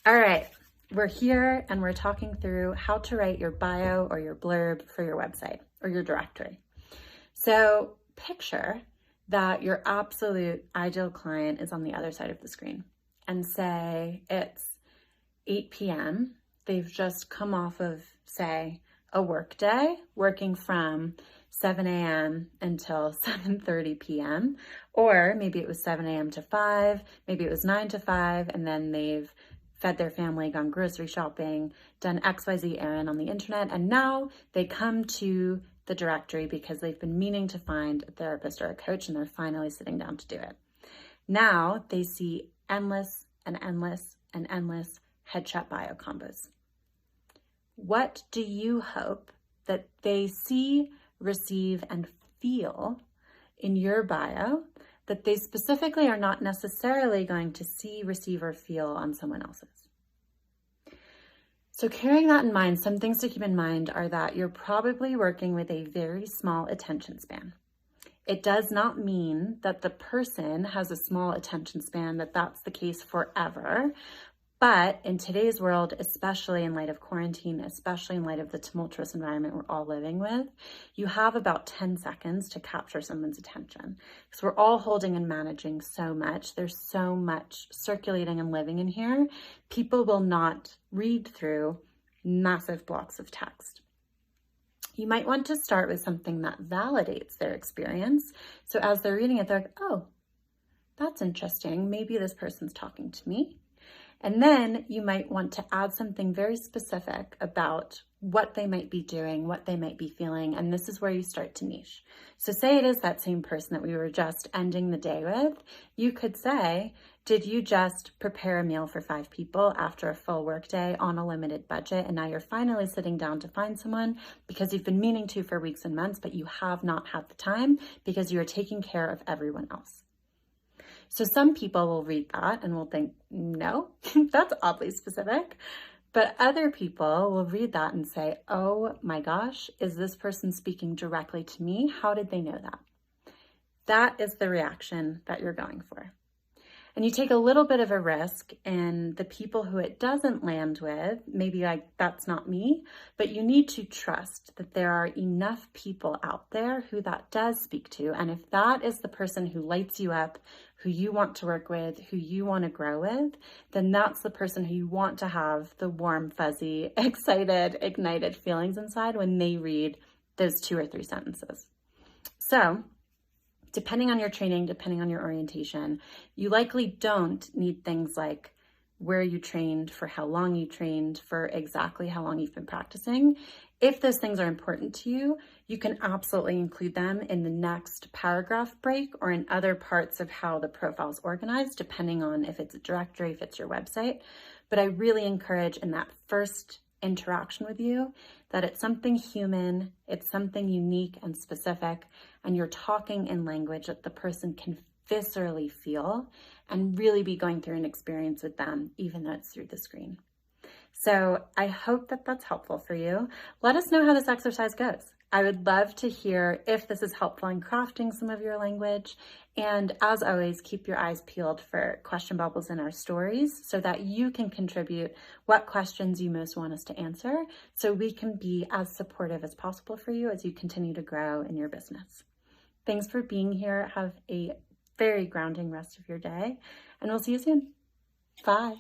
All right, we're here and we're talking through how to write your bio or your blurb for your website or your directory. So picture that your absolute ideal client is on the other side of the screen and say it's 8 p.m. They've just come off of, say, a work day, working from 7 a.m. until 7:30 p.m. Or maybe it was 7 a.m. to 5, maybe it was 9 to 5, and then they've fed their family, gone grocery shopping, done XYZ errand on the internet, and now they come to the directory because they've been meaning to find a therapist or a coach and they're finally sitting down to do it. Now they see endless and endless and endless headshot bio combos. What do you hope that they see, receive, and feel in your bio that they specifically are not necessarily going to see, receive, or feel on someone else's? So carrying that in mind, some things to keep in mind are that you're probably working with a very small attention span. It does not mean that the person has a small attention span, that that's the case forever. But in today's world, especially in light of quarantine, especially in light of the tumultuous environment we're all living with, you have about 10 seconds to capture someone's attention. Because we're all holding and managing so much. There's so much circulating and living in here. People will not read through massive blocks of text. You might want to start with something that validates their experience. So as they're reading it, they're like, oh, that's interesting. Maybe this person's talking to me. And then you might want to add something very specific about what they might be doing, what they might be feeling, and this is where you start to niche. So say it is that same person that we were just ending the day with. You could say, did you just prepare a meal for 5 people after a full workday on a limited budget, and now you're finally sitting down to find someone because you've been meaning to for weeks and months, but you have not had the time because you are taking care of everyone else? So some people will read that and will think, no, that's oddly specific. But other people will read that and say, oh my gosh, is this person speaking directly to me? How did they know that? That is the reaction that you're going for. And you take a little bit of a risk in the people who it doesn't land with, maybe like, that's not me, but you need to trust that there are enough people out there who that does speak to. And if that is the person who lights you up, who you want to work with, who you want to grow with, then that's the person who you want to have the warm, fuzzy, excited, ignited feelings inside when they read those 2 or 3 sentences. So, depending on your training, depending on your orientation, you likely don't need things like where you trained, for how long you trained, for exactly how long you've been practicing. If those things are important to you, you can absolutely include them in the next paragraph break or in other parts of how the profile is organized, depending on if it's a directory, if it's your website. But I really encourage in that first interaction with you that it's something human, it's something unique and specific, and you're talking in language that the person can viscerally feel and really be going through an experience with them, even though it's through the screen. So I hope that that's helpful for you. Let us know how this exercise goes. I would love to hear if this is helpful in crafting some of your language. And as always, keep your eyes peeled for question bubbles in our stories so that you can contribute what questions you most want us to answer so we can be as supportive as possible for you as you continue to grow in your business. Thanks for being here. Have a very grounding rest of your day, and we'll see you soon. Bye.